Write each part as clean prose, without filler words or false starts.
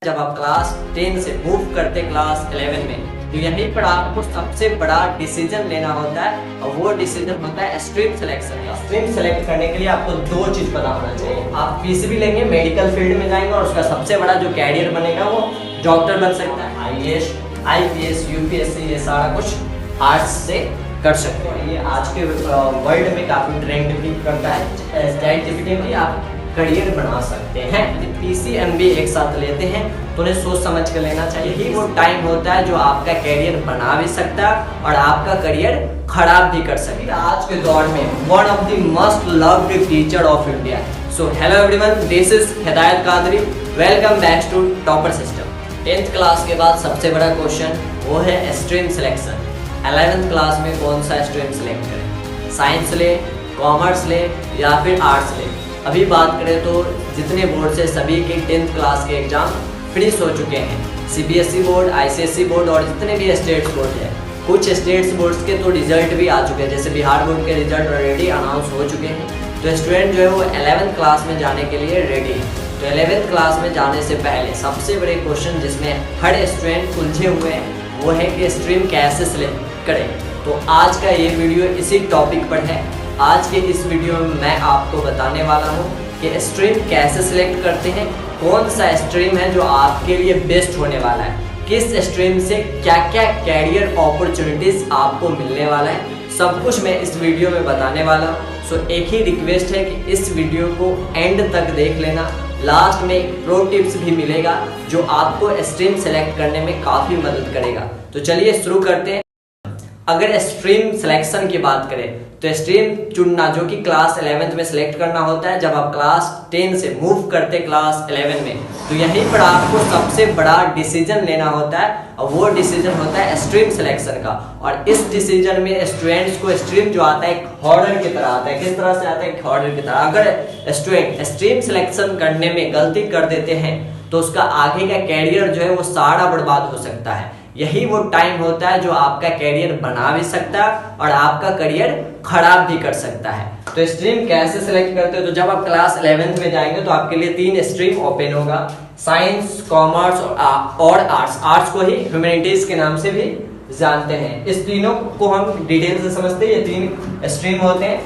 जब आप क्लास 10 से मूव करते क्लास 11 में, तो यहीं पर आपको सबसे बड़ा डिसीजन लेना होता है और वो डिसीजन होता है स्ट्रीम सिलेक्शन का। स्ट्रीम सेलेक्ट करने के लिए आपको दो चीज पता होना चाहिए। आप पीसीबी लेंगे, मेडिकल फील्ड में जाएंगे और उसका सबसे बड़ा जो कैरियर बनेगा वो डॉक्टर बन सकता है। आईएएस, आईपीएस, यूपीएससी, ये सारा कुछ आर्ट्स से कर सकते हैं। ये आज के वर्ल्ड में काफी ट्रेंड भी करता है। चैटजीपीटी में आप करियर बना सकते हैं। पीसीएमबी एक साथ लेते हैं तो उन्हें सोच समझ कर लेना चाहिए। ही वो टाइम होता है जो आपका करियर बना भी सकता है और आपका करियर खराब भी कर सकता है। आज के दौर में one of the most loved teacher of India. So hello everyone, this is Hidayat Qadri. Welcome back to topper system. 10th class के बाद सबसे बड़ा क्वेश्चन वो है स्ट्रीम सिलेक्शन। 11th क्लास में कौन सा स्ट्रीम सिलेक्ट करें, साइंस ले, कॉमर्स ले या फिर आर्ट्स ले। अभी बात करें तो जितने बोर्ड से सभी के 10th क्लास के एग्जाम फिनिश हो चुके हैं। सीबीएसई बोर्ड, आईसीएसई बोर्ड और जितने भी स्टेट्स बोर्ड है, कुछ स्टेट्स बोर्ड्स के तो रिजल्ट भी आ चुके हैं। जैसे बिहार बोर्ड के रिजल्ट ऑलरेडी अनाउंस हो चुके हैं। तो स्टूडेंट जो है वो 11th क्लास में जाने के लिए रेडी है। तो 11th क्लास में जाने से पहले सबसे बड़े क्वेश्चन जिसमें हर स्टूडेंट उलझे हुए हैं वो है कि स्ट्रीम कैसे सिलेक्ट करें। तो आज का ये वीडियो इसी टॉपिक पर है। आज के इस वीडियो में मैं आपको बताने वाला हूँ कि स्ट्रीम कैसे सिलेक्ट करते हैं, कौन सा स्ट्रीम है जो आपके लिए बेस्ट होने वाला है, किस स्ट्रीम से क्या क्या कैरियर अपॉर्चुनिटीज आपको मिलने वाला है, सब कुछ मैं इस वीडियो में बताने वाला हूँ। सो एक ही रिक्वेस्ट है कि इस वीडियो को एंड तक देख लेना। लास्ट में एक प्रो टिप्स भी मिलेगा जो आपको स्ट्रीम सेलेक्ट करने में काफ़ी मदद करेगा। तो चलिए शुरू करते हैं। अगर स्ट्रीम सिलेक्शन की बात करें तो स्ट्रीम चुनना जो कि क्लास 11th में सिलेक्ट करना होता है। जब आप क्लास 10 से मूव करते क्लास 11 में, तो यहीं पर आपको सबसे बड़ा डिसीजन लेना होता है और वो डिसीजन होता है स्ट्रीम सिलेक्शन का। और इस डिसीजन में स्टूडेंट्स को स्ट्रीम जो आता है एक हॉर्डर की तरह आता है। किस तरह से आता है? एक हॉर्डर की तरह। अगर स्टूडेंट स्ट्रीम सिलेक्शन करने में गलती कर देते हैं तो उसका आगे का कैरियर जो है वो सारा बर्बाद हो सकता है। यही वो टाइम होता है जो आपका करियर बना भी सकता है और आपका करियर खराब भी कर सकता है। तो स्ट्रीम कैसे सिलेक्ट करते हो? तो जब आप क्लास 11th में जाएंगे तो आपके लिए 3 स्ट्रीम ओपन होगा, साइंस, कॉमर्स और आर्ट्स। आर्ट्स को ही ह्यूमैनिटीज के नाम से भी जानते हैं। इस तीनों को हम डिटेल से समझते हैं। ये 3 स्ट्रीम होते हैं।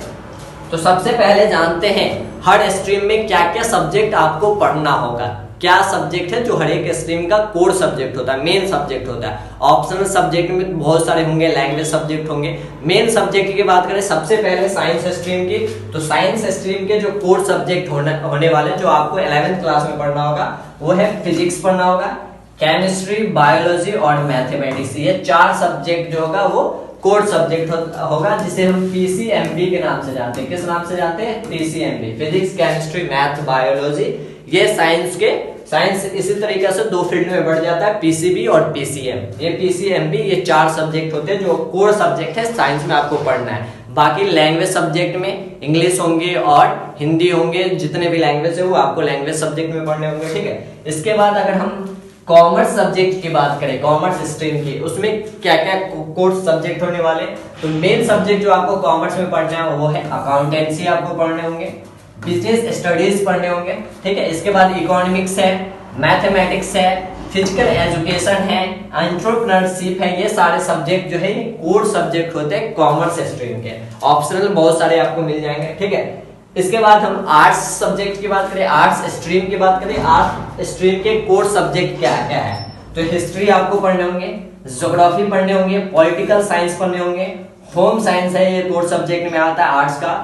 तो सबसे पहले जानते हैं हर स्ट्रीम में क्या क्या सब्जेक्ट आपको पढ़ना होगा। क्या सब्जेक्ट है जो हर एक स्ट्रीम का कोर सब्जेक्ट होता है, मेन सब्जेक्ट होता है। ऑप्शनल सब्जेक्ट में बहुत सारे होंगे, लैंग्वेज सब्जेक्ट होंगे। मेन सब्जेक्ट की बात करें सबसे पहले साइंस स्ट्रीम की, तो साइंस स्ट्रीम के जो कोर सब्जेक्ट होने वाले जो आपको 11th क्लास में पढ़ना होगा वो है फिजिक्स पढ़ना होगा, केमिस्ट्री, बायोलॉजी और मैथमेटिक्स। ये 4 सब्जेक्ट जो होगा वो कोर सब्जेक्ट होगा, जिसे हम पीसीएमबी के नाम से जानते हैं। किस नाम से जानते हैं? PCMB. Physics, chemistry, math, biology. ये साइंस इसी तरीके से 2 फील्ड में बढ़ जाता है, पीसीबी और पीसीएम। ये पीसीएमबी, ये 4 सब्जेक्ट होते हैं जो कोर सब्जेक्ट है, साइंस में आपको पढ़ना है। बाकी लैंग्वेज सब्जेक्ट में इंग्लिश होंगे और हिंदी होंगे। जितने भी लैंग्वेज है वो आपको लैंग्वेज सब्जेक्ट में पढ़ने होंगे। ठीक है। इसके बाद अगर हम कॉमर्स सब्जेक्ट की बात करें, कॉमर्स स्ट्रीम की, उसमें क्या क्या कोर्स सब्जेक्ट होने वाले, तो मेन सब्जेक्ट जो आपको कॉमर्स में पढ़ना है वो है अकाउंटेंसी आपको पढ़ने होंगे, बिजनेस स्टडीज पढ़ने होंगे। ठीक है। इसके बाद इकोनॉमिक्स है, मैथमेटिक्स है, फिजिकल एजुकेशन है, एंटरप्रेन्योरशिप है। ये सारे सब्जेक्ट जो है कोर सब्जेक्ट होते हैं कॉमर्स स्ट्रीम के। ऑप्शनल बहुत सारे आपको मिल जाएंगे। ठीक है। इसके बाद हम आर्ट्स सब्जेक्ट की बात करें, आर्ट्स स्ट्रीम की बात करें, आर्ट्स स्ट्रीम के कोर सब्जेक्ट क्या क्या है? तो हिस्ट्री आपको पढ़ने होंगे, ज्योग्राफी पढ़ने होंगे, पॉलिटिकल साइंस पढ़ने होंगे, होम साइंस है, ये कोर सब्जेक्ट में आता है आर्ट्स का,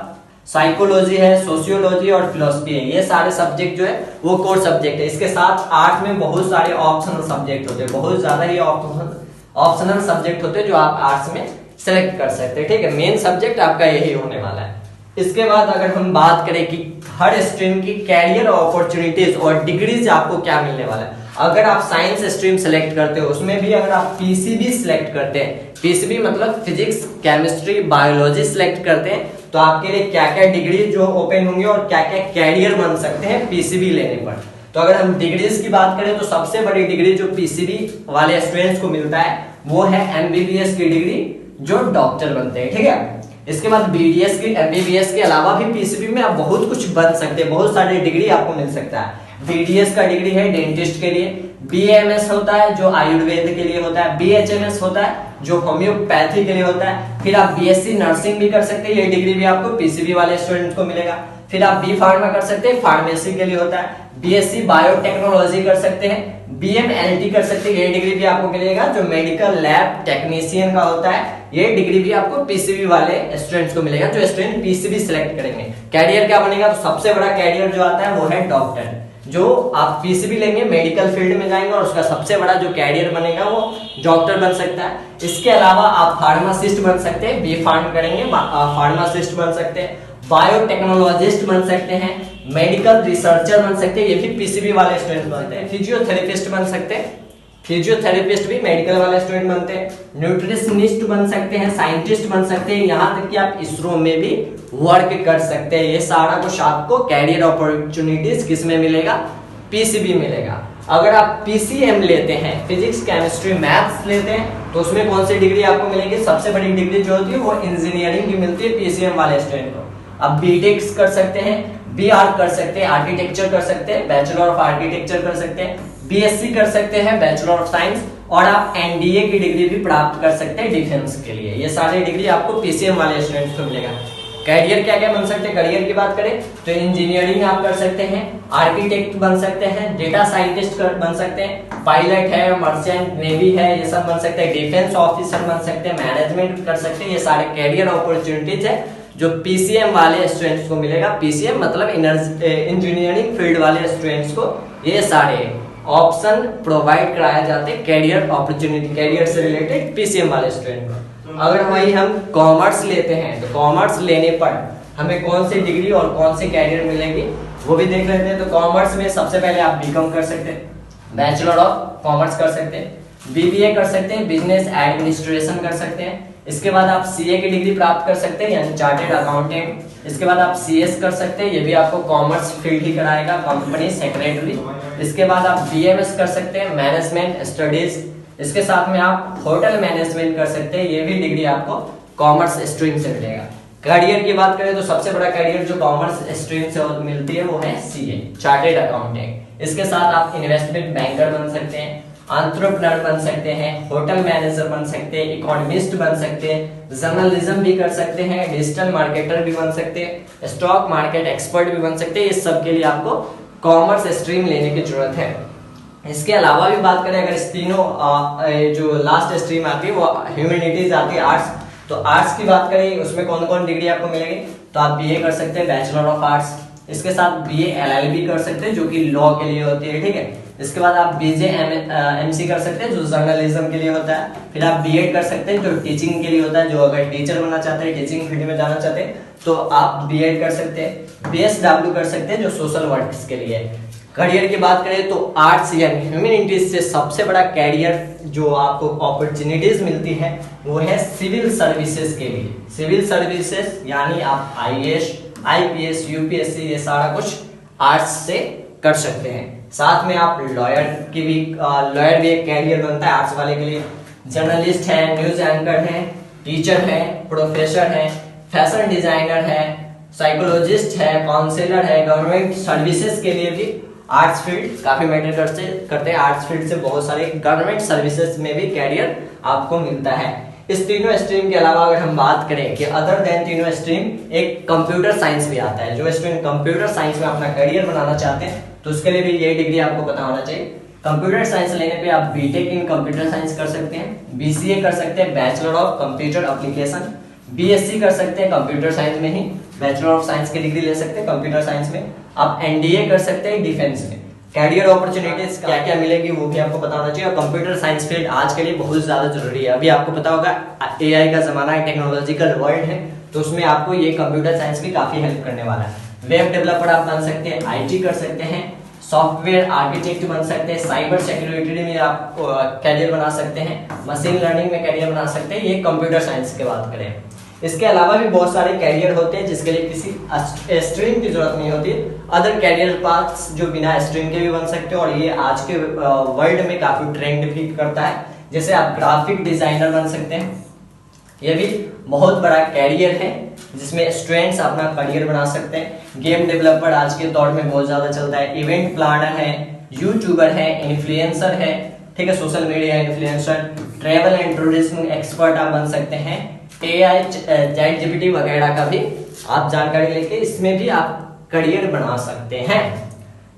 साइकोलॉजी है, सोशियोलॉजी और फिलोसफी है। ये सारे सब्जेक्ट जो है वो कोर सब्जेक्ट है। इसके साथ आर्ट्स में बहुत सारे ऑप्शनल सब्जेक्ट होते हैं, बहुत ज्यादा ही ऑप्शनल सब्जेक्ट होते हैं जो आप आर्ट्स में सेलेक्ट कर सकते हैं। ठीक है। मेन सब्जेक्ट आपका यही होने वाला है। इसके बाद अगर हम बात करें कि हर स्ट्रीम की कैरियर अपॉर्चुनिटीज और डिग्रीज आपको क्या मिलने वाला है। अगर आप साइंस स्ट्रीम सेलेक्ट करते हो, उसमें भी अगर आप पीसीबी सिलेक्ट करते हैं, पीसीबी मतलब फिजिक्स, केमिस्ट्री, बायोलॉजी सिलेक्ट करते हैं, तो आपके लिए क्या क्या डिग्री जो ओपन होंगे और क्या क्या कैरियर बन सकते हैं पीसीबी लेने पर। तो अगर हम डिग्रीज की बात करें तो सबसे बड़ी डिग्री जो पीसीबी वाले स्टूडेंट्स को मिलता है वो है एमबीबीएस की डिग्री, जो डॉक्टर बनते हैं। ठीक है। इसके बाद बीडीएस की, एमबीबीएस के अलावा भी पीसीबी में आप बहुत कुछ बन सकते हैं, बहुत सारी डिग्री आपको मिल सकता है। बीडीएस का डिग्री है डेंटिस्ट के लिए, BAMS होता है जो आयुर्वेद के लिए होता है, BHMS होता है जो होम्योपैथी के लिए होता है। फिर आप BSc नर्सिंग भी कर सकते हैं, ये डिग्री भी आपको PCB वाले स्टूडेंट को मिलेगा। फिर आप B फार्मा कर सकते हैं, फार्मेसी के लिए होता है। BSc बायोटेक्नोलॉजी कर सकते हैं, BMLT कर सकते हैं, ये डिग्री भी आपको मिलेगा जो मेडिकल लैब टेक्नीशियन का होता है। ये डिग्री भी आपको PCB वाले स्टूडेंट्स को मिलेगा जो स्टूडेंट PCB सिलेक्ट करेंगे। कैरियर क्या बनेगा, तो सबसे बड़ा कैरियर जो आता है वो है डॉक्टर। जो आप PCB लेंगे मेडिकल फील्ड में जाएंगे और उसका सबसे बड़ा जो कैरियर बनेगा वो डॉक्टर बन सकता है। इसके अलावा आप फार्मासिस्ट बन सकते हैं, B फार्म करेंगे फार्मासिस्ट बन सकते हैं, बायोटेक्नोलॉजिस्ट बन सकते हैं, मेडिकल रिसर्चर बन सकते हैं, ये भी PCB वाले स्टूडेंट बनते हैं। फिजियोथेरेपिस्ट बन सकते हैं, फिजियोथेरेपिस्ट भी मेडिकल वाले स्टूडेंट बनते हैं। न्यूट्रिशनिस्ट बन सकते हैं, साइंटिस्ट बन सकते हैं, यहाँ तक कि आप इसरो में भी वर्क कर सकते हैं। ये सारा कुछ आपको कैरियर अपॉर्चुनिटीज किस में मिलेगा, PCB मिलेगा। अगर आप PCM लेते हैं, फिजिक्स केमिस्ट्री मैथ्स लेते हैं, तो उसमें कौन सी डिग्री आपको मिलेगी, सबसे बड़ी डिग्री जो होती है वो इंजीनियरिंग की मिलती है PCM वाले स्टूडेंट को। आप BTech कर सकते हैं, BR कर सकते हैं, आर्किटेक्चर कर सकते हैं, बैचलर ऑफ आर्किटेक्चर कर सकते हैं, BSc कर सकते हैं, बैचलर ऑफ साइंस, और आप NDA की डिग्री भी प्राप्त कर सकते हैं डिफेंस के लिए। ये सारी डिग्री आपको PCM वाले स्टूडेंट्स को मिलेगा। कैरियर क्या क्या बन सकते हैं, करियर की बात करें तो इंजीनियरिंग आप कर सकते हैं, आर्किटेक्ट बन सकते हैं, डेटा साइंटिस्ट बन सकते हैं, पायलट है, मर्चेंट नेवी है, ये सब बन सकते हैं, डिफेंस ऑफिसर बन सकते हैं, मैनेजमेंट कर सकते हैं। ये सारे कैरियर अपॉर्चुनिटीज है जो PCM वाले स्टूडेंट्स को मिलेगा। PCM मतलब इंजीनियरिंग फील्ड वाले स्टूडेंट्स को ये सारे ऑप्शन प्रोवाइड कराया जाते हैं कैरियर अपॉर्चुनिटी, कैरियर से रिलेटेड PCM वाले स्टूडेंट को। अगर वही हम कॉमर्स लेते हैं तो कॉमर्स लेने पर हमें कौन सी डिग्री और कौन सी कैरियर मिलेगी वो भी देख लेते हैं। तो कॉमर्स में सबसे पहले आप BCom कर सकते हैं, बैचलर ऑफ कॉमर्स कर सकते हैं, BBA कर सकते हैं, बिजनेस एडमिनिस्ट्रेशन कर सकते हैं। इसके बाद आप CA की डिग्री प्राप्त कर सकते हैं यानी चार्टेड अकाउंटेंट। इसके बाद आप CS कर सकते हैं, ये भी आपको कॉमर्स फील्ड ही कराएगा, कंपनी सेक्रेटरी। इसके बाद आप BMS कर सकते हैं, मैनेजमेंट स्टडीज। इसके साथ में आप होटल मैनेजमेंट कर सकते हैं, ये भी डिग्री आपको कॉमर्स स्ट्रीम से मिलेगा। कैरियर की बात करें तो सबसे बड़ा कैरियर जो कॉमर्स स्ट्रीम से मिलती है वो है CA, चार्टेड अकाउंटेंट। इसके साथ आप इन्वेस्टमेंट बैंकर बन सकते हैं, एंटरप्रेन्योर बन सकते हैं, होटल मैनेजर बन सकते हैं, इकोनॉमिस्ट बन सकते हैं, जर्नलिज्म भी कर सकते हैं, डिजिटल मार्केटर भी बन सकते हैं, स्टॉक मार्केट एक्सपर्ट भी बन सकते हैं। इस सब के लिए आपको कॉमर्स स्ट्रीम लेने की जरूरत है। इसके अलावा भी बात करें अगर इस तीनों जो लास्ट स्ट्रीम आती है वो ह्यूमैनिटीज आती है, आर्ट्स, तो आर्ट्स की बात करें उसमें कौन कौन डिग्री आपको मिलेगी, तो आप BA कर सकते हैं, बैचलर ऑफ आर्ट्स। इसके साथ BA LLB कर सकते हैं जो कि लॉ के लिए होती है, ठीक है। इसके बाद आप BJ MC कर सकते हैं जो जर्नलिज्म के लिए होता है। फिर आप B.Ed कर सकते हैं जो टीचिंग के लिए होता है, जो अगर टीचर बनना चाहते हैं, टीचिंग फील्ड में जाना चाहते हैं तो आप B.Ed कर सकते हैं। BSW कर सकते हैं जो सोशल वर्क्स के लिए है। करियर की बात करें तो आर्ट्स या ह्यूमैनिटीज से सबसे बड़ा कैरियर जो आपको अपॉर्चुनिटीज मिलती है वो है सिविल सर्विसेज के लिए। सिविल सर्विसेज यानी आप IAS, IPS, UPSC ये सारा कुछ आर्ट्स से कर सकते हैं। साथ में आप लॉयर भी एक कैरियर बनता है आर्ट्स वाले के लिए। जर्नलिस्ट है, न्यूज एंकर है, टीचर है, प्रोफेसर है, फैशन डिजाइनर है, साइकोलॉजिस्ट है, काउंसलर है। गवर्नमेंट सर्विसेज के लिए भी आर्ट्स फील्ड काफी मैटर करते हैं। आर्ट्स फील्ड से बहुत सारे गवर्नमेंट सर्विसेज में भी कैरियर आपको मिलता है। इस तीनों स्ट्रीम के अलावा अगर हम बात करें कि अदर देन तीनों स्ट्रीम, एक कंप्यूटर साइंस भी आता है। जो स्टूडेंट कंप्यूटर साइंस में अपना करियर बनाना चाहते हैं तो उसके लिए भी ये डिग्री आपको पता होना चाहिए। कंप्यूटर साइंस लेने पे आप B.Tech इन कंप्यूटर साइंस कर सकते हैं, BCA कर सकते हैं, bachelor of computer application, BSc कर सकते हैं कंप्यूटर साइंस में ही, बैचलर ऑफ साइंस की डिग्री ले सकते हैं कंप्यूटर साइंस में। आप NDA कर सकते हैं डिफेंस में। कैरियर अपॉर्चुनिटीज क्या क्या मिलेगी वो भी आपको पता होना चाहिए। और कंप्यूटर साइंस फील्ड आज के लिए बहुत ज्यादा जरूरी है। अभी आपको पता होगा AI का जमाना है, टेक्नोलॉजिकल वर्ल्ड है, तो उसमें आपको ये कंप्यूटर साइंस भी काफी हेल्प करने वाला है। वेब डेवलपर आप बन सकते हैं, IT कर सकते हैं, सॉफ्टवेयर आर्किटेक्ट बन सकते हैं, साइबर सिक्योरिटी में आप कैरियर बना सकते हैं, मशीन लर्निंग में कैरियर बना सकते हैं। ये कंप्यूटर साइंस की बात करें। इसके अलावा भी बहुत सारे कैरियर होते हैं जिसके लिए किसी स्ट्रीम की जरूरत नहीं होती। अदर कैरियर पाथ्स जो बिना स्ट्रीम के भी बन सकते हैं और ये आज के वर्ल्ड में काफी ट्रेंड भी करता है। जैसे आप ग्राफिक डिजाइनर बन सकते हैं, ये भी बहुत बड़ा कैरियर है जिसमें स्टूडेंट्स अपना करियर बना सकते हैं। गेम डेवलपर आज के दौर में बहुत ज्यादा चलता है। इवेंट प्लानर है, यूट्यूबर है, इन्फ्लुएंसर है, ठीक है, social media influencer, travel and tourism expert आप बन सकते हैं, AI चैट जीपीटी वगैरह का भी आप जानकारी लेके इसमें भी आप करियर बना सकते हैं।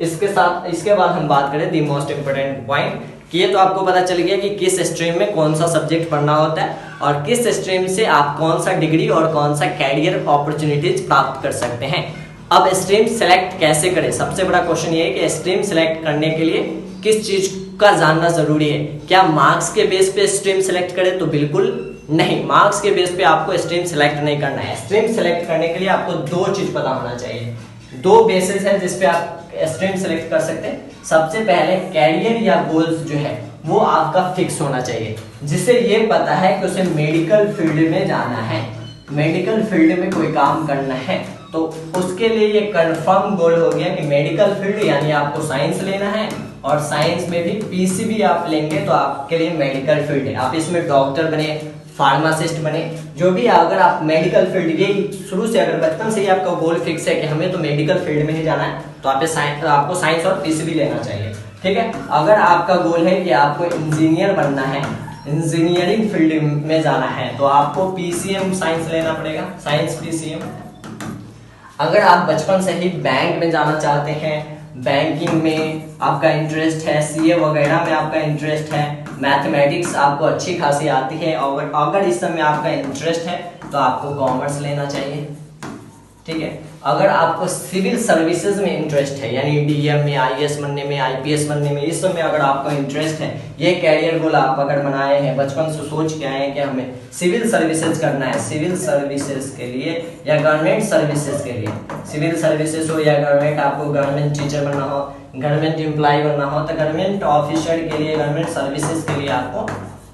इसके बाद हम बात करें दी मोस्ट इम्पोर्टेंट पॉइंट कि ये तो आपको पता चल गया कि किस स्ट्रीम में कौन सा सब्जेक्ट पढ़ना होता है और किस स्ट्रीम से आप कौन सा डिग्री और कौन सा कैरियर अपॉर्चुनिटीज प्राप्त कर सकते हैं। अब स्ट्रीम सेलेक्ट कैसे करें, सबसे बड़ा क्वेश्चन ये है कि स्ट्रीम सेलेक्ट करने के लिए किस चीज का जानना जरूरी है। क्या मार्क्स के बेस पे स्ट्रीम सेलेक्ट करें? तो बिल्कुल नहीं, मार्क्स के बेस पे आपको स्ट्रीम सेलेक्ट नहीं करना है। स्ट्रीम सेलेक्ट करने के लिए आपको दो चीज पता होना चाहिए, दो बेसिस है जिसपे आप स्ट्रीम सेलेक्ट कर सकते हैं। सबसे पहले कैरियर या गोल्स जो है वो आपका फिक्स होना चाहिए, जिससे ये पता है कि उसे मेडिकल फील्ड में जाना है, मेडिकल फील्ड में कोई काम करना है, तो उसके लिए ये कंफर्म गोल हो गया कि मेडिकल फील्ड यानी आपको साइंस लेना है और साइंस में भी पीसीबी आप लेंगे तो आपके लिए मेडिकल फील्ड है। आप इसमें डॉक्टर बने, फार्मासिस्ट बने, जो भी अगर आप मेडिकल फील्ड, ये शुरू से अगर बचपन से ही आपका गोल फिक्स है कि हमें तो मेडिकल फील्ड में ही जाना है तो आपको साइंस और पीसीबी लेना चाहिए, ठीक है। अगर आपका गोल है कि आपको इंजीनियर बनना है, इंजीनियरिंग फील्ड में जाना है, तो आपको पीसीएम साइंस लेना पड़ेगा, साइंस पीसीएम। अगर आप बचपन से ही बैंक में जाना चाहते हैं, बैंकिंग में आपका इंटरेस्ट है, सीए वगैरह में आपका इंटरेस्ट है, मैथमेटिक्स आपको अच्छी खासी आती है और अगर इस समय आपका इंटरेस्ट है तो आपको कॉमर्स लेना चाहिए, ठीक है। अगर आपको सिविल सर्विसेज में इंटरेस्ट है यानी डीएम में, आईएएस बनने में, आईपीएस बनने में, इस समय अगर आपका इंटरेस्ट है, ये कैरियर गोल आप अगर बनाए हैं, बचपन से सोच के आए हैं कि हमें सिविल सर्विसेज करना है, सिविल सर्विसेज के लिए या गवर्नमेंट सर्विसेज के लिए, सिविल सर्विसेज हो या गवर्नमेंट, आपको गवर्नमेंट टीचर बनना हो, गवर्नमेंट एम्प्लॉय बनना हो, तो गवर्नमेंट ऑफिसर के लिए, गवर्नमेंट सर्विसेज के लिए आपको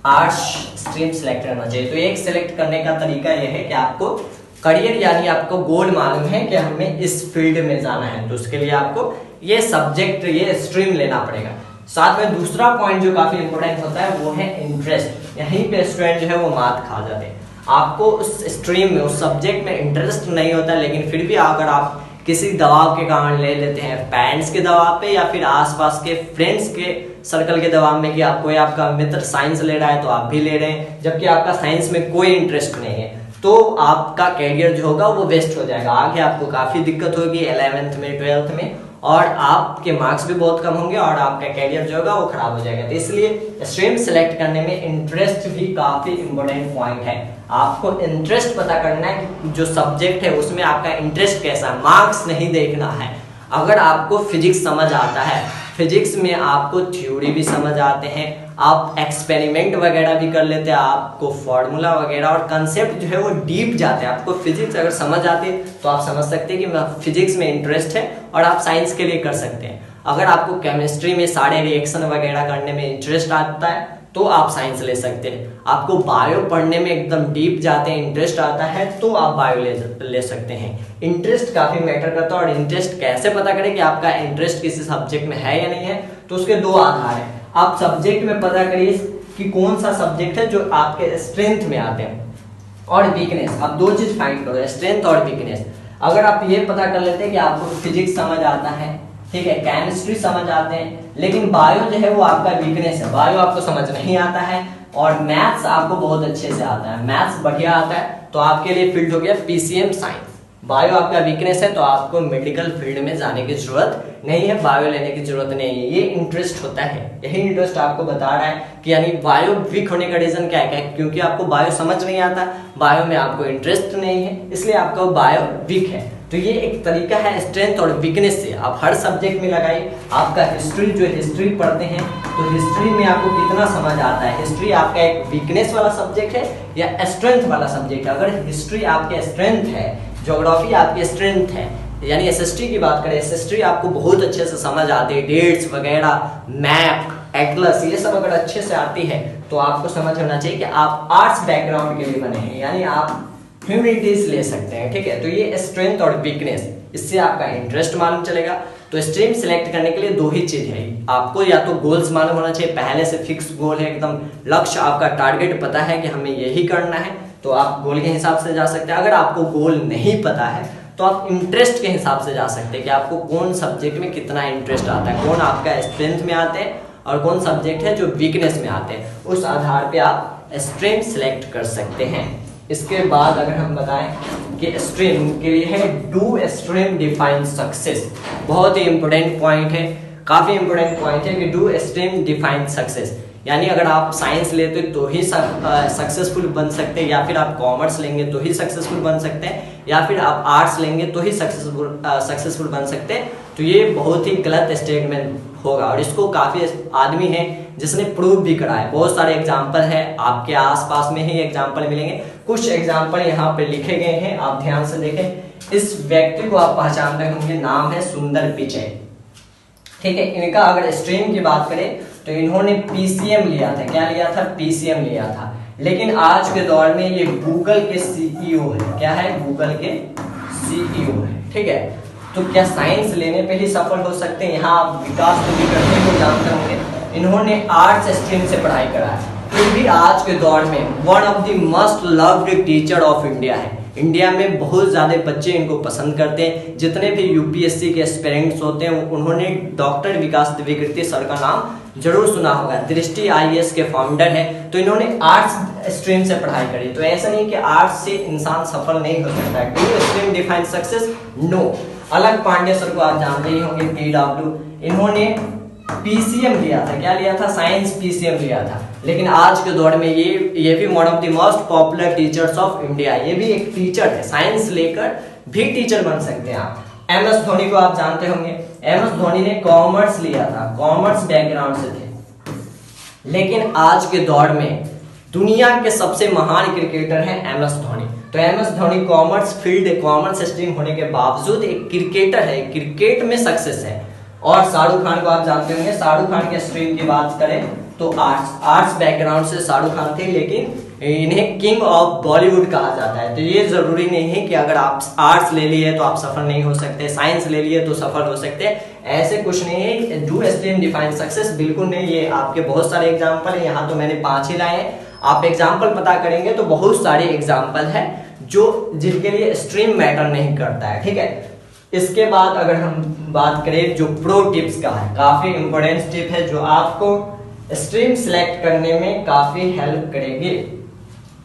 आर्ट्स स्ट्रीम सेलेक्ट करना चाहिए। तो एक सेलेक्ट करने का तरीका यह है कि आपको करियर यानी आपको गोल मालूम है कि हमें इस फील्ड में जाना है, तो उसके लिए आपको ये सब्जेक्ट, ये स्ट्रीम लेना पड़ेगा। साथ में दूसरा पॉइंट जो काफी इंपॉर्टेंट होता है वो है इंटरेस्ट। यहीं पे स्टूडेंट जो है वो मात खा जाते हैं। आपको उस स्ट्रीम में, उस सब्जेक्ट में इंटरेस्ट नहीं होता, लेकिन फिर भी अगर आप किसी दबाव के कारण ले लेते हैं, पेरेंट्स के दबाव पे या फिर आसपास के फ्रेंड्स के सर्कल के दबाव में कि आपको आपका मित्र साइंस ले रहा है तो आप भी ले रहे हैं, जबकि आपका साइंस में कोई इंटरेस्ट नहीं है, तो आपका कैरियर जो होगा वो वेस्ट हो जाएगा। आगे आपको काफी दिक्कत होगी 11th में, 12th में, और आपके मार्क्स भी बहुत कम होंगे और आपका कैरियर जो होगा वो खराब हो जाएगा। तो इसलिए स्ट्रीम सेलेक्ट करने में इंटरेस्ट भी काफी इंपॉर्टेंट पॉइंट है। आपको इंटरेस्ट पता करना है, जो सब्जेक्ट है उसमें आपका इंटरेस्ट कैसा है, मार्क्स नहीं देखना है। अगर आपको फिजिक्स समझ आता है, फिजिक्स में आपको थ्योरी भी समझ आते हैं, आप एक्सपेरिमेंट वगैरह भी कर लेते हैं, आपको फॉर्मूला वगैरह और कंसेप्ट जो है वो डीप जाते हैं, आपको फिजिक्स अगर समझ आती है तो आप समझ सकते हैं कि फिजिक्स में इंटरेस्ट है और आप साइंस के लिए कर सकते हैं। अगर आपको केमिस्ट्री में सारे रिएक्शन वगैरह करने में इंटरेस्ट आता है तो आप साइंस ले सकते हैं। आपको बायो पढ़ने में एकदम डीप जाते हैं, इंटरेस्ट आता है, तो आप बायो ले सकते हैं। इंटरेस्ट काफी मैटर करता है और इंटरेस्ट कैसे पता करें कि आपका इंटरेस्ट किसी सब्जेक्ट में है या नहीं है, तो उसके दो आधार हैं। आप सब्जेक्ट में पता करिए कि कौन सा सब्जेक्ट है जो आपके स्ट्रेंथ में आते हैं, और वीकनेस, आप दो चीज फाइंड करो, स्ट्रेंथ और वीकनेस। अगर आप ये पता कर लेते हैं कि आपको फिजिक्स समझ आता है, ठीक है, केमिस्ट्री समझ आते हैं, लेकिन बायो जो है वो आपका वीकनेस है, बायो आपको समझ नहीं आता है, और मैथ्स आपको बहुत अच्छे से आता है, मैथ्स बढ़िया आता है, तो आपके लिए फील्ड हो गया पीसीएम साइंस। बायो आपका वीकनेस है तो आपको मेडिकल फील्ड में जाने की जरूरत नहीं है, बायो लेने की जरूरत नहीं है, ये इंटरेस्ट होता है। यही इंटरेस्ट आपको बता रहा है कि यानी बायो वीक होने का रीजन क्या है, क्योंकि आपको बायो समझ नहीं आता, बायो में आपको इंटरेस्ट नहीं है, इसलिए आपका बायो वीक है। तो ये एक तरीका है स्ट्रेंथ और वीकनेस से आप हर सब्जेक्ट में लगाइए। आपका हिस्ट्री, जो हिस्ट्री पढ़ते हैं तो हिस्ट्री में आपको कितना समझ आता है, हिस्ट्री आपका एक वीकनेस वाला सब्जेक्ट है या स्ट्रेंथ वाला सब्जेक्ट है। अगर हिस्ट्री आपके स्ट्रेंथ है, ज्योग्राफी आपकी स्ट्रेंथ है, यानी एसएसटी की बात करें, एसएसटी आपको बहुत अच्छे से समझ आती है, डेट्स वगैरह, मैप, एटलस, ये सब अगर अच्छे से आती है तो आपको समझ होना चाहिए कि आप आर्ट्स बैकग्राउंड के लिए बने हैं, यानी आप ह्यूमैनिटीज ले सकते हैं, ठीक है। तो ये स्ट्रेंथ और वीकनेस, इससे आपका इंटरेस्ट मालूम चलेगा। तो स्ट्रीम सिलेक्ट करने के लिए दो ही चीज है, आपको या तो गोल्स मालूम होना चाहिए, पहले से फिक्स गोल है, एकदम लक्ष्य, आपका टारगेट पता है कि हमें यही करना है, तो आप गोल के हिसाब से जा सकते हैं। अगर आपको गोल नहीं पता है तो तो आप इंटरेस्ट के हिसाब से जा सकते हैं कि आपको कौन सब्जेक्ट में कितना इंटरेस्ट आता है, कौन आपका स्ट्रेंथ में आते हैं और कौन सब्जेक्ट है जो वीकनेस में आते हैं, उस आधार पे आप स्ट्रीम सेलेक्ट कर सकते हैं। इसके बाद अगर हम बताएं कि स्ट्रीम के लिए है डू स्ट्रीम डिफाइन सक्सेस, बहुत ही इंपॉर्टेंट पॉइंट है, काफी इंपॉर्टेंट पॉइंट है कि डू स्ट्रीम डिफाइन सक्सेस, यानी अगर आप साइंस लेते तो ही सक्सेसफुल बन सकते हैं, या फिर आप कॉमर्स लेंगे तो ही सक्सेसफुल बन सकते हैं, या फिर आप आर्ट्स लेंगे तो ही सक्सेसफुल बन सकते हैं। तो ये बहुत ही गलत स्टेटमेंट होगा और इसको काफी आदमी हैं जिसने प्रूव भी करा है। बहुत सारे एग्जाम्पल है, आपके आसपास में ही एग्जाम्पल मिलेंगे। कुछ एग्जाम्पल यहाँ पे लिखे गए हैं, आप ध्यान से देखें। इस व्यक्ति को आप पहचानते होंगे, नाम है सुंदर पिचै, ठीक है। इनका अगर स्ट्रीम की बात करें तो इन्होंने पीसीएम लिया था। क्या लिया था? पीसीएम लिया था। लेकिन आज के दौर में ये गूगल के सीईओ है। क्या है? गूगल के सीईओ है, ठीक है। तो क्या साइंस लेने पे ही सफल हो सकते हैं? यहाँ आप विकास को भी करते हैं, जानते होंगे। इन्होंने आर्ट्स स्ट्रीम से पढ़ाई करा है, फिर भी आज के दौर में one of the most loved teacher of India है। इंडिया में बहुत ज्यादा बच्चे इनको पसंद करते हैं। जितने भी यूपीएससी के एस्पिरेंट्स होते हैं उन्होंने डॉक्टर विकास द्विवेदी सर का नाम जरूर सुना होगा। दृष्टि आईएएस के फाउंडर है। तो इन्होंने आर्ट्स स्ट्रीम से पढ़ाई करी। तो ऐसा नहीं कि आर्ट्स से इंसान सफल नहीं हो सकता है। Do stream define success? No. अलग पांडे सर को आप जानते ही होंगे, PW। इन्होंने पीसीएम लिया था। क्या लिया था? साइंस पीसीएम लिया था। लेकिन आज के दौर में ये भी one of the most popular teachers of India. ये भी एक टीचर है, साइंस लेकर भी टीचर बन सकते हैं आप। MS धोनी को आप जानते होंगे। MS धोनी ने कॉमर्स लिया था, कॉमर्स बैकग्राउंड से थे। लेकिन आज के दौर में दुनिया के सबसे महान क्रिकेटर हैं MS धोनी। तो MS Dhoni commerce field, commerce stream होने के बावजूद एक क्रिकेटर है, क्रिकेट में सक्सेस है। और शाहरुख खान को आप जानते होंगे। शाहरुख खान के स्ट्रीम की बात करें तो आर्ट्स बैकग्राउंड से शाहरुख खान थे, लेकिन इन्हें किंग ऑफ बॉलीवुड कहा जाता है। तो ये जरूरी नहीं है कि अगर आप आर्ट्स ले लिए तो आप सफल नहीं हो सकते, साइंस ले लिए तो सफल हो सकते हैं, ऐसे कुछ नहीं है। डू स्ट्रीम डिफाइन सक्सेस बिल्कुल नहीं। ये आपके बहुत सारे एग्जाम्पल है, यहाँ तो मैंने 5 ही लाए हैं। आप एग्जाम्पल पता करेंगे तो बहुत सारे एग्जाम्पल है जो जिनके लिए स्ट्रीम मैटर नहीं करता है, ठीक है। इसके बाद अगर हम बात करें जो प्रो टिप्स का है, काफी इंपॉर्टेंट टिप है जो आपको स्ट्रीम सिलेक्ट करने में काफी हेल्प करेगी।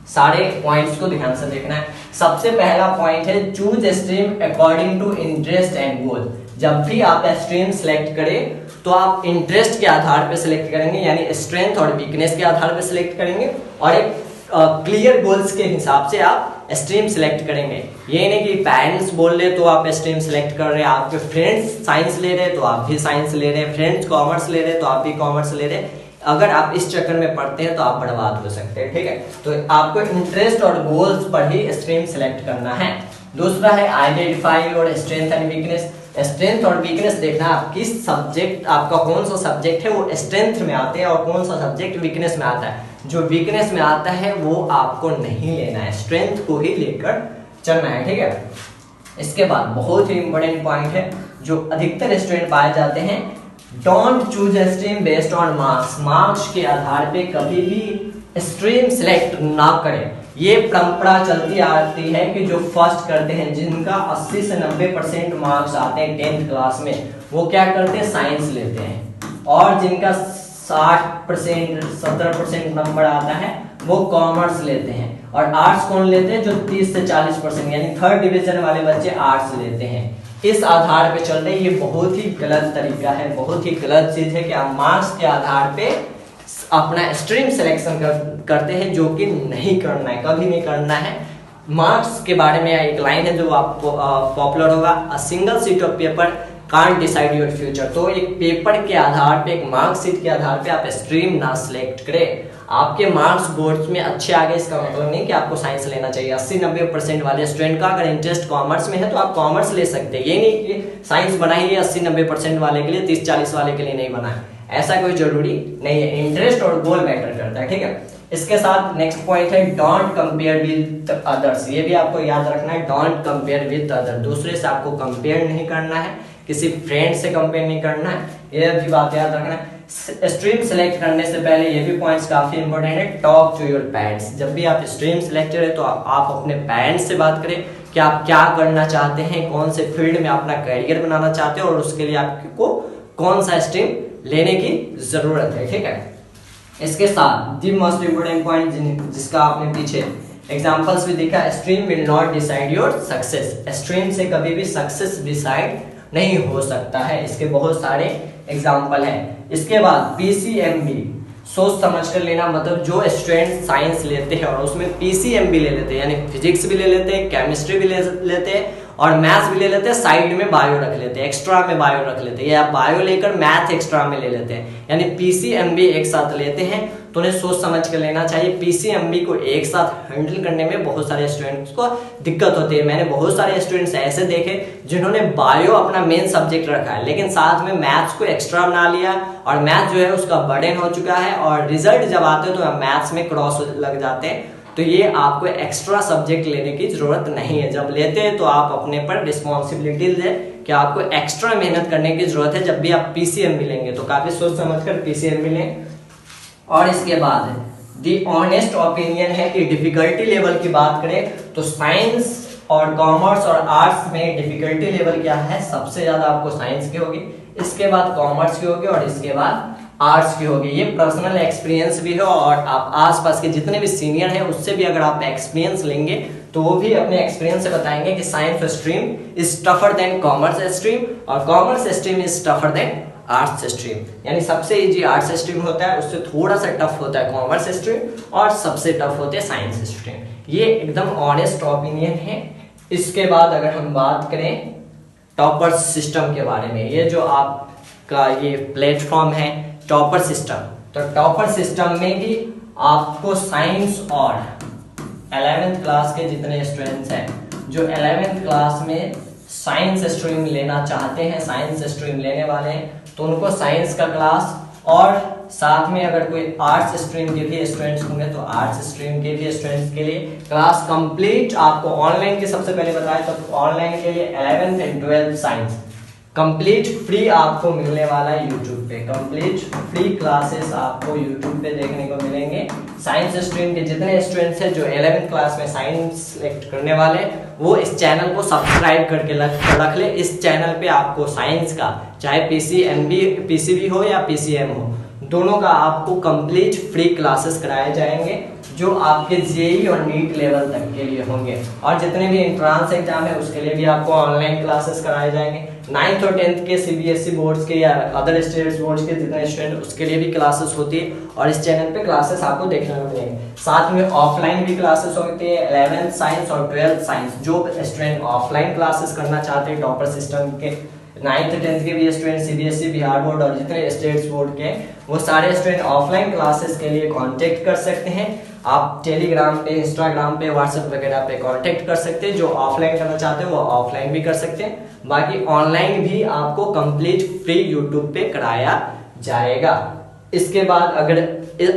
सारे पॉइंट्स को ध्यान से देखना है। सबसे पहला पॉइंट है choose stream according to interest and goal. जब भी आप स्ट्रीम सिलेक्ट करें तो आप इंटरेस्ट के आधार पर सिलेक्ट करेंगे, यानी स्ट्रेंथ और वीकनेस के आधार पर सिलेक्ट करेंगे, और एक क्लियर गोल्स के हिसाब से आप स्ट्रीम सिलेक्ट करेंगे। ये नहीं कि पेरेंट्स बोल रहे तो आप स्ट्रीम सिलेक्ट कर रहे हैं, आपके फ्रेंड्स साइंस ले रहे तो आप भी साइंस ले रहे हैं, फ्रेंड्स कॉमर्स ले रहे तो आप भी कॉमर्स ले रहे हैं। अगर आप इस चक्कर में पढ़ते हैं तो आप बर्बाद हो सकते हैं, ठीक है। तो आपको इंटरेस्ट और गोल्स पर ही स्ट्रीम सिलेक्ट करना है। दूसरा है identify your strength and weakness. Strength और वीकनेस देखना आप किस सब्जेक्ट, आपका कौन सा सब्जेक्ट है वो स्ट्रेंथ में आते हैं और कौन सा सब्जेक्ट वीकनेस में आता है। जो वीकनेस में आता है वो आपको नहीं लेना है, स्ट्रेंथ को ही लेकर चलना है, ठीक है। इसके बाद बहुत ही इंपॉर्टेंट पॉइंट है जो अधिकतर स्टूडेंट पाए जाते हैं, don't choose stream based on marks. Marks के आधार पे कभी भी स्ट्रीम सिलेक्ट ना करें। ये परंपरा चलती आती है कि जो फर्स्ट करते हैं, जिनका 80 से 90% मार्क्स आते हैं 10th क्लास में, वो क्या करते हैं? साइंस लेते हैं। और जिनका 60% 70% नंबर आता है वो कॉमर्स लेते हैं। और आर्ट्स कौन लेते हैं? जो 30 से 40% यानी 3rd डिवीजन वाले बच्चे आर्ट्स लेते हैं। इस आधार पे चल रहे, ये बहुत ही गलत तरीका है, बहुत ही गलत चीज है कि आप मार्क्स के आधार पे अपना स्ट्रीम सिलेक्शन करते हैं, जो कि नहीं करना है, कभी नहीं करना है। मार्क्स के बारे में एक लाइन है जो आपको पॉपुलर होगा, a single sheet of paper can't decide your future. तो एक पेपर के आधार पे, एक मार्कशीट के आधार पे आप स्ट्रीम ना सिलेक्ट करें। आपके मार्क्स बोर्ड में अच्छे आ गए इसका मतलब नहीं कि आपको साइंस लेना चाहिए। 80-90% वाले स्टूडेंट का अगर इंटरेस्ट कॉमर्स में है तो आप कॉमर्स ले सकते हैं। ये नहीं कि साइंस बना ही 80-90% वाले के लिए, 30-40 वाले के लिए नहीं बना है, ऐसा कोई जरूरी नहीं है। इंटरेस्ट और गोल मैटर करता है, ठीक है। इसके साथ नेक्स्ट पॉइंट है डोंट कंपेयर विद अदर्स। ये भी आपको याद रखना है, डोंट कंपेयर विद अदर। दूसरे से आपको कंपेयर नहीं करना है, किसी फ्रेंड से कंपेयर नहीं करना है, ये भी बात याद रखना है। स्ट्रीम सिलेक्ट करने से पहले ये भी पॉइंट्स काफी इंपॉर्टेंट है, टॉक टू योर पेरेंट्स। जब भी आप स्ट्रीम सिलेक्ट करें तो आप अपने पेरेंट्स से बात करें कि आप क्या करना चाहते हैं, कौन से फील्ड में अपना करियर बनाना चाहते हैं और उसके लिए आपको कौन सा स्ट्रीम लेने की जरूरत है। ठीक है, इसके साथ दी मोस्ट इंपोर्टेंट पॉइंट जिसका आपने पीछे एग्जांपल्स भी देखा, stream will not decide your success. Stream से कभी भी सक्सेस डिसाइड नहीं हो सकता है। इसके बहुत सारे एग्जांपल हैं। इसके बाद पीसीएमबी, सोच समझ कर लेना, मतलब जो स्टूडेंट साइंस लेते हैं और उसमें पीसीएमबी ले लेते हैं, यानी फिजिक्स भी ले लेते हैं, केमिस्ट्री भी ले लेते हैं और मैथ्स भी ले लेते हैं, साइड में बायो रख लेते हैं, एक्स्ट्रा में बायो रख लेते हैं, या बायो लेकर मैथ एक्स्ट्रा में ले लेते हैं, यानी पीसीएमबी एक साथ लेते हैं, तो उन्हें सोच समझ कर लेना चाहिए। पीसीएमबी को एक साथ हैंडल करने में बहुत सारे स्टूडेंट्स को दिक्कत होती है। मैंने बहुत सारे स्टूडेंट्स ऐसे देखे जिन्होंने बायो अपना मेन सब्जेक्ट रखा है लेकिन साथ में मैथ्स को एक्स्ट्रा बना लिया और मैथ जो है उसका बर्डन हो चुका है और रिजल्ट जब आते हैं तो मैथ्स में क्रॉस लग जाते हैं। तो ये आपको एक्स्ट्रा सब्जेक्ट लेने की जरूरत नहीं है। जब लेते हैं तो आप अपने पर रिस्पॉन्सिबिलिटी लें कि आपको एक्स्ट्रा मेहनत करने की जरूरत है। जब भी आप पीसीएमबी लेंगे तो काफी सोच समझकर पीसीएमबी लें। और इसके बाद दी ऑनेस्ट ओपिनियन है कि डिफिकल्टी लेवल की बात करें तो साइंस और कॉमर्स और आर्ट्स में डिफिकल्टी लेवल क्या है, सबसे ज्यादा आपको साइंस की होगी, इसके बाद कॉमर्स की होगी और इसके बाद आर्ट्स की होगी। ये पर्सनल एक्सपीरियंस भी है और आप आसपास के जितने भी सीनियर हैं उससे भी अगर आप एक्सपीरियंस लेंगे तो वो भी अपने एक्सपीरियंस से बताएंगे कि science stream is tougher than commerce stream और commerce stream is tougher than arts stream, यानी सबसे इजी आर्ट्स स्ट्रीम होता है, उससे थोड़ा सा टफ होता है कॉमर्स स्ट्रीम और सबसे टफ होते हैं साइंस स्ट्रीम। ये एकदम ऑनेस्ट ओपिनियन है। इसके बाद अगर हम बात करें टॉपर सिस्टम के बारे में, ये जो आपका ये प्लेटफॉर्म है टॉपर सिस्टम, तो टॉपर सिस्टम में भी आपको साइंस और 11th क्लास के जितने स्टूडेंट्स हैं जो 11th क्लास में साइंस स्ट्रीम लेना चाहते हैं, साइंस स्ट्रीम लेने वाले हैं, तो उनको साइंस का क्लास और साथ में अगर कोई आर्ट्स स्ट्रीम के भी स्टूडेंट्स होंगे तो आर्ट्स स्ट्रीम के भी स्टूडेंट्स के लिए क्लास कंप्लीट आपको ऑनलाइन की सबसे पहले बताया तो ऑनलाइन के लिए 11th and 12th science complete free आपको मिलने वाला है यूट्यूब पे। कंप्लीट फ्री क्लासेस आपको यूट्यूब पे देखने को मिलेंगे। साइंस स्ट्रीम के जितने स्टूडेंट्स हैं जो 11th क्लास में साइंस सिलेक्ट करने वाले वो इस चैनल को सब्सक्राइब करके रख ले। इस चैनल पे आपको साइंस का चाहे पीसीबी हो या पीसीएम हो, दोनों का आपको कंप्लीट फ्री क्लासेस कराए जाएंगे जो आपके जेईई और नीट लेवल तक के लिए होंगे। और जितने भी एंट्रांस एग्जाम है उसके लिए भी आपको ऑनलाइन क्लासेस कराए जाएंगे। 9th और 10th के सीबीएसई बोर्ड्स के या अदर स्टेट्स बोर्ड्स के जितने स्टूडेंट उसके लिए भी क्लासेस होती है और इस चैनल पे क्लासेस आपको देखने को मिलेंगे। साथ में ऑफलाइन भी क्लासेस होती है। 11th साइंस और 12th साइंस जो स्टूडेंट ऑफलाइन क्लासेस करना चाहते हैं टॉपर सिस्टम के, 9th 10th के भी स्टूडेंट सीबीएसई बिहार बोर्ड और जितने स्टेट्स बोर्ड के, वो सारे स्टूडेंट ऑफलाइन क्लासेस के लिए कांटेक्ट कर सकते हैं। आप टेलीग्राम पे, इंस्टाग्राम पे, व्हाट्सएप वगैरह पे कांटेक्ट कर सकते हैं। जो ऑफलाइन करना चाहते हैं वो ऑफलाइन भी कर सकते हैं, बाकी ऑनलाइन भी आपको कंप्लीट फ्री यूट्यूब पे कराया जाएगा। इसके बाद अगर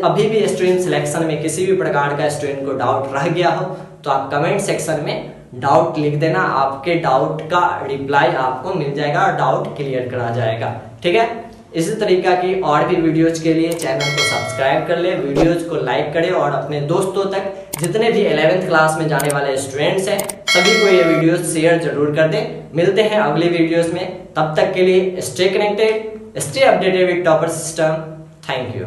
अभी भी स्टूडेंट सिलेक्शन में किसी भी प्रकार का स्टूडेंट को डाउट रह गया हो तो आप कमेंट सेक्शन में डाउट लिख देना, आपके डाउट का रिप्लाई आपको मिल जाएगा और डाउट क्लियर करा जाएगा। ठीक है, इसी तरीका की और भी वीडियोज के लिए चैनल को सब्सक्राइब कर ले, वीडियोज को लाइक करें और अपने दोस्तों तक जितने भी 11th क्लास में जाने वाले स्टूडेंट्स हैं सभी को ये वीडियोज शेयर जरूर कर दें। मिलते हैं अगली वीडियोज में, तब तक के लिए stay connected, stay updated with topper system. Thank you.